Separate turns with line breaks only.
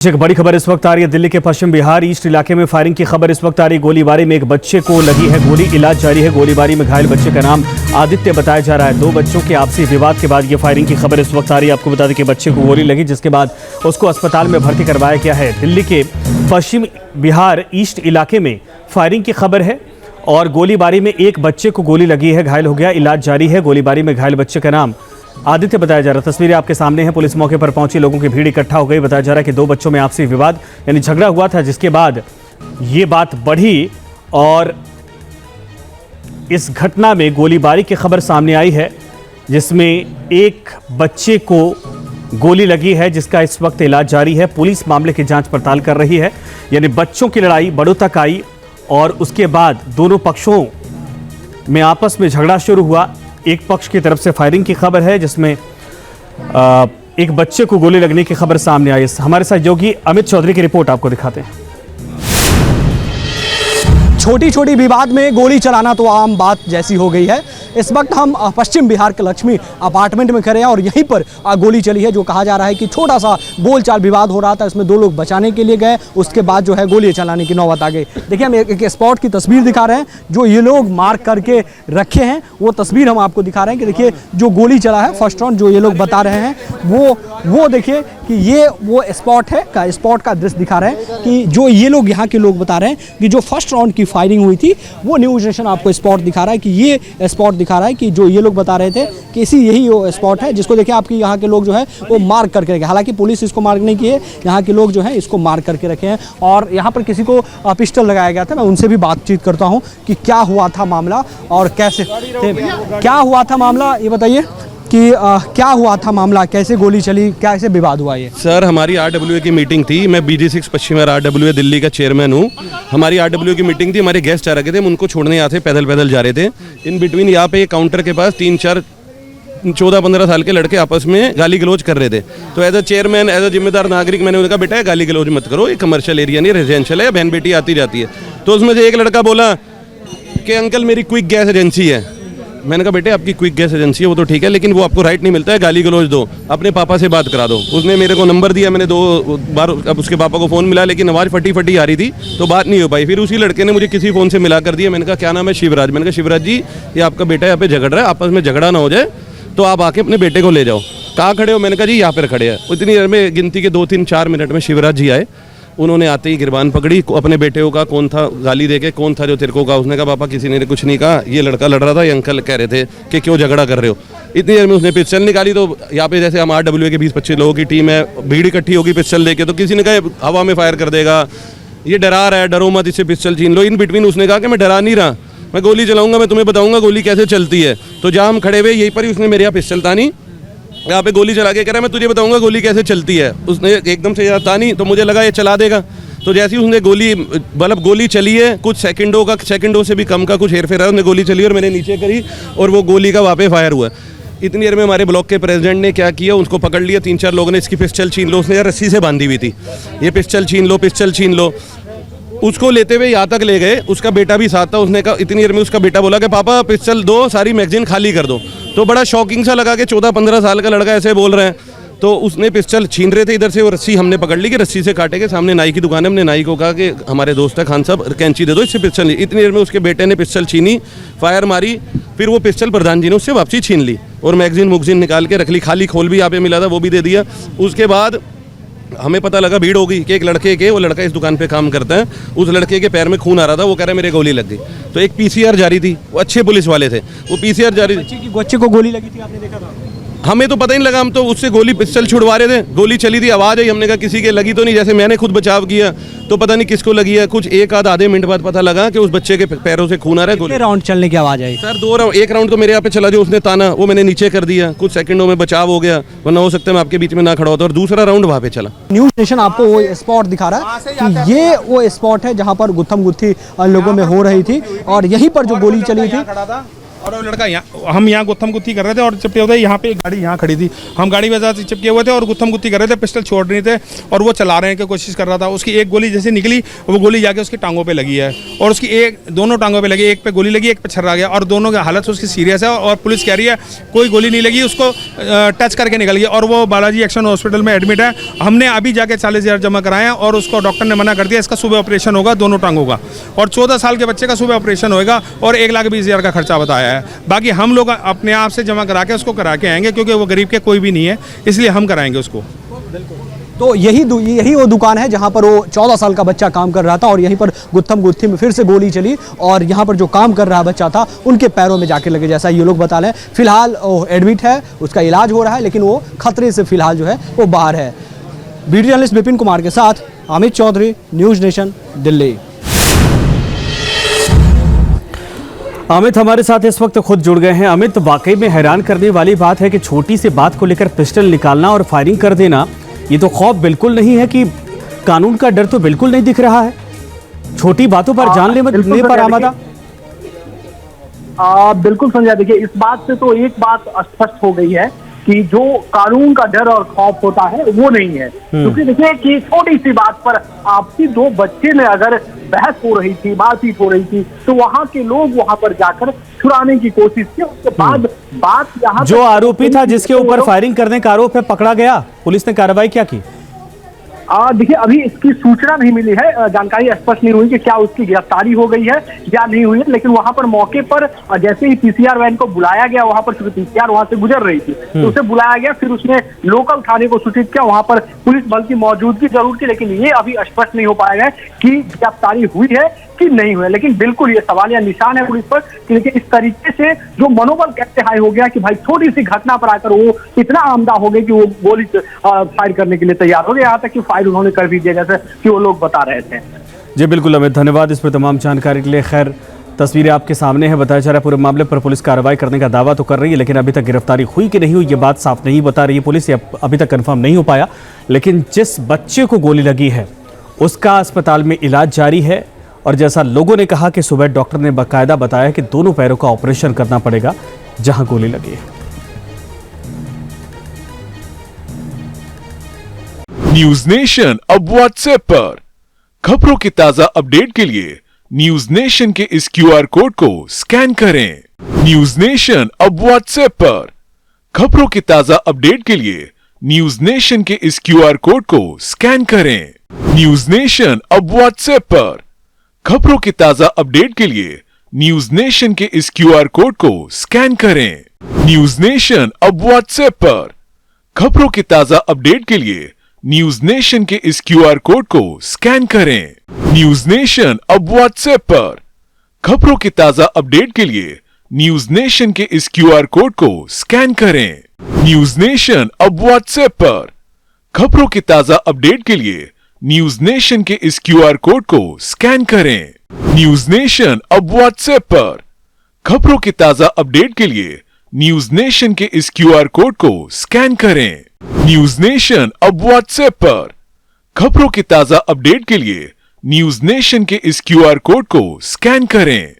एक बड़ी खबर इस वक्त आ रही है। दिल्ली के पश्चिम बिहार ईस्ट इलाके में फायरिंग की खबर इस वक्त आ रही है। गोलीबारी में एक बच्चे को लगी है गोली, इलाज जारी है। गोलीबारी में घायल बच्चे का नाम आदित्य बताया जा रहा है। दो बच्चों के आपसी विवाद के बाद ये फायरिंग की खबर इस वक्त आ रही है। आपको बता दें कि बच्चे को गोली लगी, जिसके बाद उसको अस्पताल में भर्ती करवाया गया है। दिल्ली के पश्चिम बिहार ईस्ट इलाके में फायरिंग की खबर है और गोलीबारी में एक बच्चे को गोली लगी है, घायल हो गया, इलाज जारी है। गोलीबारी में घायल बच्चे का नाम आदित्य बताया जा रहा है। तस्वीरें आपके सामने हैं। पुलिस मौके पर पहुंची, लोगों की भीड़ इकट्ठा हो गई। बताया जा रहा है कि दो बच्चों में आपसी विवाद यानी झगड़ा हुआ था, जिसके बाद ये बात बढ़ी और इस घटना में गोलीबारी की खबर सामने आई है, जिसमें एक बच्चे को गोली लगी है, जिसका इस वक्त इलाज जारी है। पुलिस मामले की जांच पड़ताल कर रही है। यानी बच्चों की लड़ाई बड़ों तक आई और उसके बाद दोनों पक्षों में आपस में झगड़ा शुरू हुआ। एक पक्ष की तरफ से फायरिंग की खबर है, जिसमें एक बच्चे को गोली लगने की खबर सामने आई। हमारे सहयोगी अमित चौधरी की रिपोर्ट आपको दिखाते हैं।
छोटी छोटी विवाद में गोली चलाना तो आम बात जैसी हो गई है। इस वक्त हम पश्चिम बिहार के लक्ष्मी अपार्टमेंट में खड़े हैं और यहीं पर गोली चली है, जो कहा जा रहा है कि छोटा सा बोलचाल विवाद हो रहा था। इसमें दो लोग बचाने के लिए गए, उसके बाद जो है गोली चलाने की नौबत आ गई। देखिए, हम एक स्पॉट की तस्वीर दिखा रहे हैं जो ये लोग मार्क करके रखे हैं। वो तस्वीर हम आपको दिखा रहे हैं कि देखिए जो गोली चला है फर्स्ट राउंड, जो ये लोग बता रहे हैं वो देखिए कि ये वो स्पॉट है, स्पॉट का दृश्य दिखा रहे हैं कि जो ये लोग यहाँ के लोग बता रहे हैं कि जो फर्स्ट राउंड की फायरिंग हुई थी, वो न्यूज़ नेशन आपको स्पॉट दिखा रहा है कि ये स्पॉट दिखा रहा है कि जो ये लोग बता रहे थे कि यही वो स्पॉट है, जिसको देखिए आपकी यहाँ के लोग जो है वो मार्क करके रखे। हालांकि पुलिस इसको मार्क नहीं की है, यहाँ के लोग जो है इसको मार्क करके रखे हैं। और यहाँ पर किसी को पिस्टल लगाया गया था। मैं उनसे भी बातचीत करता हूँ कि क्या हुआ था मामला और कैसे क्या हुआ था मामला, ये बताइए कि क्या हुआ था मामला, कैसे गोली चली, कैसे विवाद हुआ ये?
सर, हमारी RWA की मीटिंग थी। मैं BG6 पश्चिम RWA दिल्ली का चेयरमैन हूँ। हमारी RWA की मीटिंग थी। हमारे गेस्ट आ रखे थे, हम उनको छोड़ने आते पैदल जा रहे थे। इन बिटवीन यहाँ पे काउंटर के पास 3-4 14-15 साल के लड़के आपस में गाली गलौज कर रहे थे। तो as a chairman, as a जिम्मेदार नागरिक, मैंने उनका बेटा गाली गलौज मत करो, ये कमर्शियल एरिया नहीं, रेजिडेंशियल है, बहन बेटी आती जाती है। तो उसमें से एक लड़का बोला कि अंकल मेरी क्विक गैस एजेंसी है। मैंने कहा बेटे आपकी क्विक गैस एजेंसी है वो तो ठीक है, लेकिन वो आपको राइट नहीं मिलता है गाली गलौज दो, अपने पापा से बात करा दो। उसने मेरे को नंबर दिया, मैंने 2 बार अब उसके पापा को फ़ोन मिला, लेकिन आवाज़ फटी आ रही थी तो बात नहीं हो पाई। फिर उसी लड़के ने मुझे किसी फ़ोन से मिला कर दिया। मैंने कहा क्या नाम है? शिवराज। मैंने कहा शिवराज जी, ये आपका बेटा यहाँ पे झगड़ रहा है, आपस में झगड़ा ना हो जाए तो आप आके अपने बेटे को ले जाओ। कहाँ खड़े हो? मैंने कहा जी यहाँ पर खड़े हैं। उतनी देर में गिनती के 2-3-4 मिनट में शिवराज जी आए। उन्होंने आते ही गिरबान पकड़ी, अपने बेटे का कौन था गाली देके, कौन था जो तेरे को कहा? उसने कहा पापा किसी ने कुछ नहीं कहा, ये लड़का लड़ रहा था, ये अंकल कह रहे थे कि क्यों झगड़ा कर रहे हो। इतनी देर में उसने पिस्टल निकाली। तो यहाँ पे जैसे हम RWA के 20-25 लोगों की टीम है, भीड़ इकट्ठी होगी पिस्टल लेके, तो किसी ने कहा हवा में फायर कर देगा, ये डरा रहा है, डरो मत, इससे पिस्टल छीन लो। इन बिटवीन उसने कहा कि मैं डरा नहीं रहा, मैं गोली चलाऊंगा, मैं तुम्हें बताऊंगा गोली कैसे चलती है। तो जहाँ हम खड़े हुए यहीं पर ही उसने मेरे यहाँ पिस्टल तानी, यहाँ पे गोली चला के कह रहा है मैं तुझे बताऊंगा गोली कैसे चलती है। उसने एकदम से यहाँ तानी तो मुझे लगा ये चला देगा। तो जैसे ही उसने गोली चली है, कुछ सेकंडों से भी कम का कुछ हेरफेर है, उसने गोली चली और मैंने नीचे करी और वो गोली का वहाँ पे फायर हुआ। इतनी देर में हमारे ब्लॉक के प्रेसिडेंट ने क्या किया, उसको पकड़ लिया। 3-4 लोगों ने इसकी पिस्टल छीन लो, उसने यार रस्सी से बांधी हुई थी, ये पिस्टल छीन लो। उसको लेते हुए यहाँ तक ले गए। उसका बेटा भी साथ था। उसने कहा, इतनी देर में उसका बेटा बोला कि पापा पिस्टल दो, सारी मैगजीन खाली कर दो। तो बड़ा शॉकिंग सा लगा कि 14-15 साल का लड़का ऐसे बोल रहे हैं। तो उसने पिस्टल छीन रहे थे इधर से, वो रस्सी हमने पकड़ ली कि रस्सी से काटेंगे। सामने नाई की दुकान है, हमने नाई को कहा कि हमारे दोस्त है खान साहब, कैंची दे दो, इससे पिस्टल ली। इतनी देर में उसके बेटे ने पिस्टल छीनी, फायर मारी, फिर वो पिस्टल प्रधान जी ने उससे वापसी छीन ली और मैगजीन निकाल के रख ली। खाली खोल भी यहाँ पे मिला था, वो भी दे दिया। उसके बाद हमें पता लगा, भीड़ हो गई कि एक लड़के के, वो लड़का इस दुकान पे काम करता है, उस लड़के के पैर में खून आ रहा था। वो कह रहा है मेरे गोली लग गई। तो एक PCR जारी थी, वो अच्छे पुलिस वाले थे, वो PCR जारी थी।
बच्चे को गोली लगी थी, आपने देखा था?
हमें तो पता ही नहीं लगा, हम तो उससे गोली पिस्टल छुड़वा रहे थे, गोली चली थी, आवाज़ आई, हमने कहा किसी के लगी तो नहीं। जैसे मैंने खुद बचाव किया तो पता नहीं किसको लगी है। कुछ आधे मिनट बाद पता लगा कि उस बच्चे के पैरों से खून आ रहा है।
कितने राउंड चलने की आवाज़ आई?
Sir 2 round. एक राउंड तो मेरे यहाँ पे चला, जो उसने ताना वो मैंने नीचे कर दिया, कुछ सेकंडों में बचाव हो गया, वरना हो सकता है मैं आपके बीच में ना खड़ा होता। और दूसरा राउंड वहाँ पे चला।
न्यूज़ नेशन आपको वो स्पॉट दिखा रहा है कि ये वो स्पॉट है जहाँ पर गुत्थम गुत्थी लोगों में हो रही थी और यहीं पर जो गोली चली थी,
और वो लड़का यहाँ, हम यहाँ गुत्थम गुत्थी कर रहे थे और चिपके हुए थे, यहाँ पे एक गाड़ी यहाँ खड़ी थी, हम गाड़ी वजह से चिपके हुए थे और गुत्थम गुत्थी कर रहे थे, पिस्टल छोड़ नहीं थे और वो चला रहे हैं की कोशिश कर रहा था। उसकी एक गोली जैसे निकली, वो गोली जाके उसकी टांगों पे लगी है और उसकी दोनों टांगों पे लगी, एक पे गोली लगी, एक पे छर्रा गया और दोनों की हालत उसकी सीरियस है और पुलिस कह रही है कोई गोली नहीं लगी, उसको टच करके निकल गई और वो बालाजी एक्शन हॉस्पिटल में एडमिट है। हमने अभी जाके 40,000 जमा कराए हैं और उसको डॉक्टर ने मना कर दिया, इसका सुबह ऑपरेशन होगा दोनों टांगों का और 14 साल के बच्चे का सुबह ऑपरेशन होगा और 1,20,000 का खर्चा बताया है। बाकी हम लोग अपने आप से जमा करा के उसको करा के आएंगे क्योंकि वो गरीब के कोई भी नहीं है, इसलिए हम कराएंगे उसको।
तो यही वो दुकान है जहां पर वो 14 साल का बच्चा काम कर रहा था और यहीं पर गुत्थम गुत्थी में फिर से गोली चली और यहां पर जो काम कर रहा बच्चा था उनके पैरों में जाके लगे, जैसा ये लोग बता रहे हैं। फिलहाल वो एडमिट है, उसका इलाज हो रहा है, लेकिन वो खतरे से फिलहाल जो है वो बाहर है। बीडी जर्नलिस्ट विपिन कुमार के साथ अमित चौधरी, न्यूज़ नेशन, दिल्ली।
अमित हमारे साथ इस वक्त खुद जुड़ गए हैं। अमित, वाकई में हैरान करने वाली बात है कि छोटी सी बात को लेकर पिस्टल निकालना और फायरिंग कर देना, ये तो खौफ बिल्कुल नहीं है कि कानून का डर तो बिल्कुल नहीं दिख रहा है। छोटी बातों पर जानलेवा पर आमादा।
बिल्कुल संजय, देखिए इस बात से तो एक बात स्पष्ट हो गई है कि जो कानून का डर और खौफ होता है वो नहीं है। क्योंकि देखिए कि छोटी सी बात पर आपसी दो बच्चे में अगर बहस हो रही थी, बातचीत हो रही थी, तो वहां के लोग वहां पर जाकर छुड़ाने की कोशिश की। उसके बाद बात यहाँ
जो आरोपी था जिसके ऊपर फायरिंग करने का आरोप है पकड़ा गया, पुलिस ने कार्रवाई क्या की?
देखिए अभी इसकी सूचना नहीं मिली है, जानकारी स्पष्ट नहीं हुई कि क्या उसकी गिरफ्तारी हो गई है या नहीं हुई है। लेकिन वहां पर मौके पर जैसे ही पीसीआर वैन को बुलाया गया, वहां पर चूंकि पीसीआर वहां से गुजर रही थी तो उसे बुलाया गया, फिर उसने लोकल थाने को सूचित किया, वहां पर पुलिस बल की मौजूदगी जरूर थी। लेकिन ये अभी स्पष्ट नहीं हो पाया है कि गिरफ्तारी हुई है कि नहीं हुई है। लेकिन बिल्कुल ये सवाल या निशान है पुलिस पर कि देखिए इस तरीके से जो मनोबल कैसे हाई हो गया कि भाई छोटी सी घटना पर आकर वो इतना आमदा हो गए कि वो गोली फायर करने के लिए तैयार हो गए, यहाँ तक कि फायर उन्होंने कर भी दिया जैसे कि वो लोग बता रहे थे।
जी बिल्कुल अमित, धन्यवाद इस पर तमाम जानकारी के लिए। खैर, तस्वीरें आपके सामने है, बताया जा रहा है पूरे मामले पर पुलिस कार्रवाई करने का दावा तो कर रही है, लेकिन अभी तक गिरफ्तारी हुई कि नहीं हुई ये बात साफ नहीं बता रही है पुलिस, ये अभी तक कंफर्म नहीं हो पाया। लेकिन जिस बच्चे को गोली लगी है उसका अस्पताल में इलाज जारी है और जैसा लोगों ने कहा कि सुबह डॉक्टर ने बाकायदा बताया कि दोनों पैरों का ऑपरेशन करना पड़ेगा जहां गोली लगी है।
न्यूज नेशन अब व्हाट्सएप पर खबरों की ताजा अपडेट के लिए न्यूज नेशन के इस क्यूआर कोड को स्कैन करें। न्यूज नेशन अब व्हाट्सएप पर खबरों की ताजा अपडेट के लिए न्यूज नेशन के इस क्यूआर कोड को स्कैन करें। न्यूज नेशन अब व्हाट्सएप पर खबरों की ताजा अपडेट के लिए न्यूज नेशन के इस क्यूआर कोड को स्कैन करें। न्यूज नेशन अब व्हाट्सएप पर खबरों की ताजा अपडेट के लिए न्यूज नेशन के इस क्यूआर कोड को स्कैन करें। न्यूज नेशन अब व्हाट्सएप पर खबरों की ताजा अपडेट के लिए न्यूज नेशन के इस क्यूआर कोड को स्कैन करें। न्यूज नेशन अब व्हाट्सएप पर खबरों की ताजा अपडेट के लिए न्यूज नेशन के इस क्यूआर कोड को स्कैन करें। न्यूज नेशन अब व्हाट्सएप पर खबरों की ताजा अपडेट के लिए न्यूज नेशन के इस क्यूआर कोड को स्कैन करें। न्यूज नेशन अब व्हाट्सएप पर खबरों की ताजा अपडेट के लिए न्यूज नेशन के इस क्यूआर कोड को स्कैन करें।